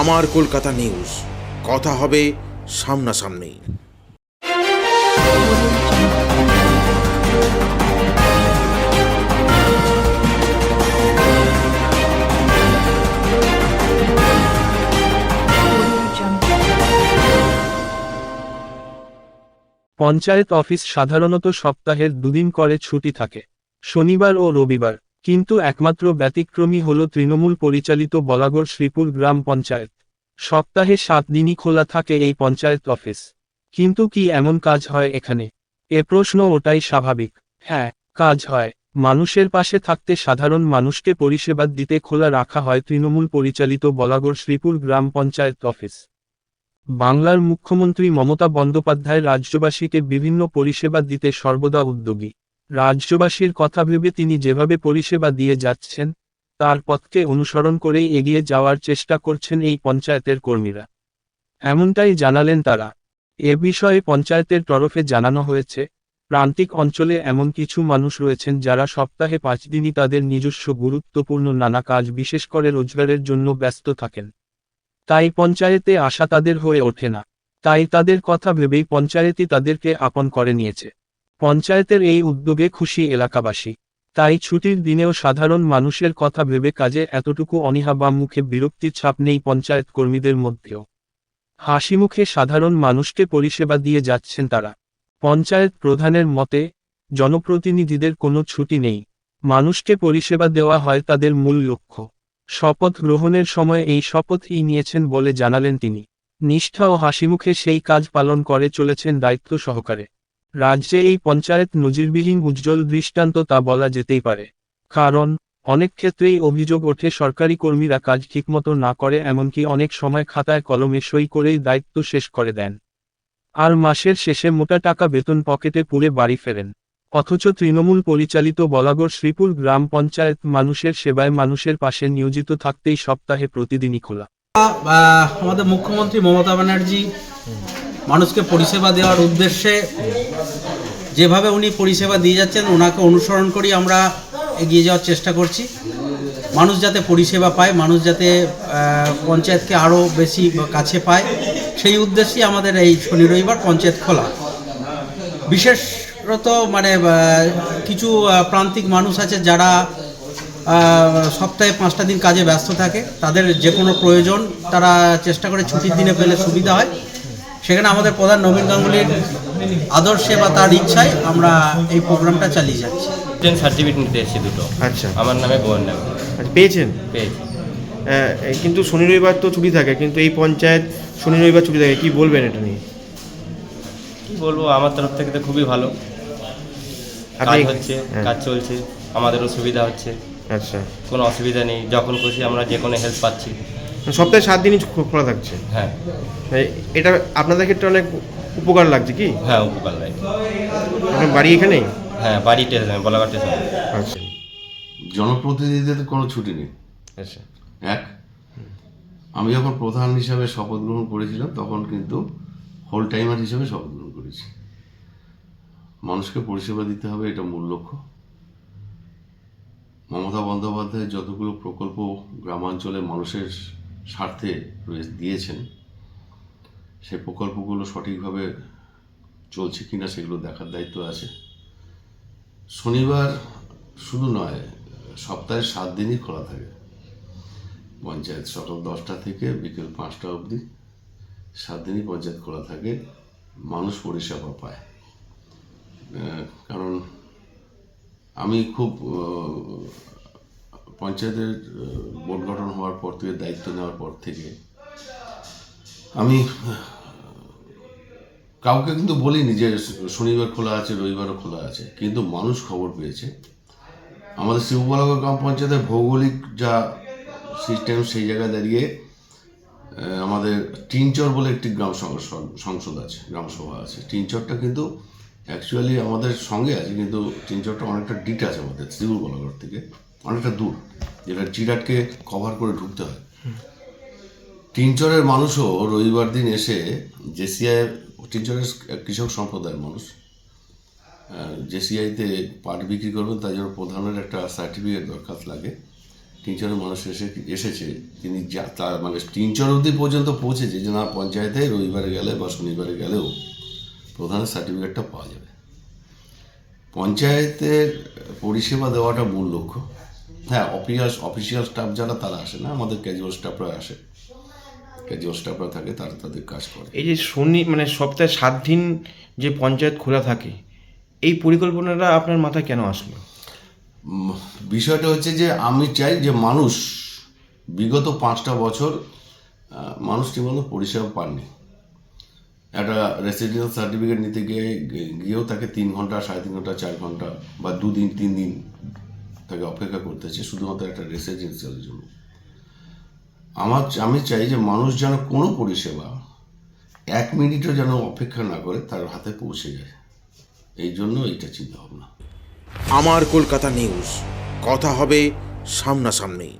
আমার কলকাতা নিউজ, কথা হবে সামনাসামনি। পঞ্চায়েত অফিস সাধারণত সপ্তাহের দুদিন করে ছুটি থাকে, শনিবার ও রবিবার। কিন্তু একমাত্র ব্যতিক্রমী হল তৃণমূল পরিচালিত বলাগড় শ্রীপুর গ্রাম পঞ্চায়েত। সপ্তাহে 7 দিনই খোলা থাকে এই পঞ্চায়েত অফিস। কিন্তু কি এমন কাজ হয় এখানে? এ প্রশ্ন ওটাই স্বাভাবিক। হ্যাঁ, কাজ হয়। মানুষের পাশে থাকতে, সাধারণ মানুষকে পরিষেবা দিতে খোলা রাখা হয় তৃণমূল পরিচালিত বলাগড় শ্রীপুর গ্রাম পঞ্চায়েত অফিস। বাংলার মুখ্যমন্ত্রী মমতা বন্দ্যোপাধ্যায় রাজ্যবাসীকে বিভিন্ন পরিষেবা দিতে সর্বদা উদ্যোগী। রাজ্যবাসীর কথা ভেবে তিনি যেভাবে পরিষেবা দিয়ে যাচ্ছেন, তার পথকে অনুসরণ করেই এগিয়ে যাওয়ার চেষ্টা করছেন এই পঞ্চায়েতের কর্মীরা। এমনটাই জানালেন তারা। এ বিষয়ে পঞ্চায়েতের তরফে জানানো হয়েছে, প্রান্তিক অঞ্চলে এমন কিছু মানুষ রয়েছেন যারা সপ্তাহে 5 দিনই তাদের নিজস্ব গুরুত্বপূর্ণ নানা কাজ, বিশেষ করে রোজগারের জন্য ব্যস্ত থাকেন। তাই পঞ্চায়েতে আসা তাদের হয়ে ওঠে না। তাই তাদের কথা ভেবেই পঞ্চায়েতই তাদেরকে আপন করে নিয়েছে। পঞ্চায়েতের এই উদ্যোগে খুশি এলাকাবাসী। তাই ছুটির দিনেও সাধারণ মানুষের কথা ভেবে কাজে এতটুকু অনীহা বা মুখে বিরক্তির ছাপ নেই পঞ্চায়েত কর্মীদের মধ্যেও। হাসিমুখে সাধারণ মানুষকে পরিষেবা দিয়ে যাচ্ছেন তারা। পঞ্চায়েত প্রধানের মতে, জনপ্রতিনিধিদের কোনো ছুটি নেই, মানুষকে পরিষেবা দেওয়া হয় তাদের মূল লক্ষ্য। শপথ গ্রহণের সময় এই শপথই নিয়েছেন বলে জানালেন তিনি। নিষ্ঠা ও হাসিমুখে সেই কাজ পালন করে চলেছেন দায়িত্ব সহকারে। রাজ্যে এই পঞ্চায়েত নজিরবিহীন উজ্জ্বল দৃষ্টান্ত তা বলা যেতেই পারে। কারণ অনেক ক্ষেত্রেই অভিযোগ ওঠে সরকারি কর্মীরা কাজ ঠিকমতো না করে, এমনকি অনেক সময় খাতায় কলমে সই করেই দায়িত্ব শেষ করে দেন। আর মাসের শেষে মোটা টাকা বেতন পকেটে পুরে বাড়ি ফেরেন। অথচ তৃণমূল পরিচালিত বলাগড় শ্রীপুর গ্রাম পঞ্চায়েত মানুষের সেবায়, মানুষের পাশে নিয়োজিত থাকতেই সপ্তাহে প্রতিদিনই খোলা। আমাদের মুখ্যমন্ত্রী মমতা ব্যানার্জি মানুষকে পরিষেবা দেওয়ার উদ্দেশ্যে যেভাবে উনি পরিষেবা দিয়ে যাচ্ছেন, ওনাকে অনুসরণ করি আমরা এগিয়ে যাওয়ার চেষ্টা করছি। মানুষ যাতে পরিষেবা পায়, মানুষ যাতে পঞ্চায়েতকে আরও বেশি কাছে পায়, সেই উদ্দেশ্যেই আমাদের এই শনি রবিবার পঞ্চায়েত খোলা। বিশেষত কিছু প্রান্তিক মানুষ আছে যারা সপ্তাহে 5টা দিন কাজে ব্যস্ত থাকে, তাদের যে কোনো প্রয়োজন তারা চেষ্টা করে ছুটির দিনে পেলে সুবিধা হয়। সেখানে আমাদের প্রধান নবীন গাঙ্গুলির আদর্শে বা তার ইচ্ছায় আমরা এই প্রোগ্রামটা চালিয়ে যাচ্ছি। সার্টিফিকেট নিতে এসেছি দুটো। আচ্ছা, আমার নামে বোন নামে। আচ্ছা, পেয়েছেন? পেয়েছি। কিন্তু শনি রবিবার তো ছুটি থাকে, কিন্তু এই পঞ্চায়েত শনি রবিবার ছুটি থাকে, কি বলবেন এটা নিয়ে? কি বলবো, আমার তরফ থেকে তো খুবই ভালো কাজ হচ্ছে, কাজ চলছে, আমাদেরও সুবিধা হচ্ছে। আচ্ছা, কোনো অসুবিধা নেই, যখন খুশি আমরা যে কোনো হেল্প পাচ্ছি। সপ্তাহে 7 দিনই খোলা থাকছে? হ্যাঁ। এটা আপনাদের ক্ষেত্রে অনেক উপকার লাগছে কি? হ্যাঁ, উপকার লাগে। আপনার বাড়ি এখানেই? হ্যাঁ, বাড়ি স্টেশনে, বলাগড় স্টেশনে। আচ্ছা, জনপ্রতিনিধিদের কোনো ছুটি নেই। আচ্ছা। আমি যখন প্রধান হিসাবে শপথ গ্রহণ করেছিলাম, তখন কিন্তু হোল টাইমার হিসেবে শপথ গ্রহণ করেছি। মানুষকে পরিষেবা দিতে হবে, এটা মূল লক্ষ্য। মমতা বন্দ্যোপাধ্যায় যতগুলো প্রকল্প গ্রামাঞ্চলে মানুষের স্বার্থে দিয়েছেন, সেই প্রকল্পগুলো সঠিকভাবে চলছে কিনা সেগুলো দেখার দায়িত্ব আছে। শনিবার শুধু নয়, সপ্তাহে 7 দিনই খোলা থাকে পঞ্চায়েত। সকাল 10টা থেকে বিকেল 5টা অবধি 7 দিনই পঞ্চায়েত খোলা থাকে, মানুষ পরিষেবা পায়। কারণ আমি খুব পঞ্চায়েতের বোর্ড গঠন হওয়ার পর থেকে, দায়িত্ব নেওয়ার পর থেকে আমি কাউকে কিন্তু বলিনি যে শনিবার খোলা আছে, রবিবারও খোলা আছে, কিন্তু মানুষ খবর পেয়েছে। আমাদের শ্রীপুর গ্রাম পঞ্চায়েতের ভৌগোলিক যা সিস্টেম, সেই জায়গায় দাঁড়িয়ে আমাদের টিনচর বলে একটি গ্রাম সংসদ আছে, গ্রামসভা আছে। টিনচরটা কিন্তু অ্যাকচুয়ালি আমাদের সঙ্গে আছে, কিন্তু টিনচরটা অনেকটা ডিট আছে আমাদের শ্রীপুর বলাগড় থেকে, অনেকটা দূর, যেটা জিরাটকে কভার করে ঢুকতে হয়। টিনচরের মানুষও রবিবার দিন এসে জেসিআই, টিনচরের কৃষক সম্প্রদায়ের মানুষ জেসিআইতে পাট বিক্রি করবেন, তার জন্য প্রধানের একটা সার্টিফিকেট দরকার লাগে। টিনচরের মানুষ এসেছে, তিনি যা তার মানে টিনচর অবধি পর্যন্ত পৌঁছেছে যে না, পঞ্চায়েতে রবিবারে গেলে বা শনিবারে গেলেও প্রধানের সার্টিফিকেটটা পাওয়া যাবে। পঞ্চায়েতের পরিষেবা দেওয়াটা মূল লক্ষ্য। হ্যাঁ, অফিসিয়াল স্টাফ যারা তারা আসে না, আমাদের ক্যাজুয়াল স্টাফরা আসে, ক্যাজুয়াল স্টাফরা থাকে, তারা তাদের কাজ করে। এই যে মানে সপ্তাহে 7 দিন যে পঞ্চায়েত খোলা থাকে, এই পরিকল্পনাটা আপনার মাথায় কেন আসলো? বিষয়টা হচ্ছে যে আমি চাই যে মানুষ, বিগত 5টা বছর মানুষ ঠিকমতো পরিষেবা পাননি। একটা রেসিডেন্সিয়াল সার্টিফিকেট নিতে গিয়েও তাকে 3 ঘন্টা, 3.5 ঘন্টা, 4 ঘন্টা বা 2 দিন 3 দিন তাকে অপেক্ষা করতে হচ্ছে শুধুমাত্র একটা রেসিডেন্সিয়ালের জন্য। আমি চাই যে মানুষ যেন কোনো পরিষেবা 1 মিনিটও যেন অপেক্ষা না করে তার হাতে পৌঁছে যায়, এই জন্য এইটা চিন্তা ভাবনা। আমার কলকাতা নিউজ, কথা হবে সামনাসামনি।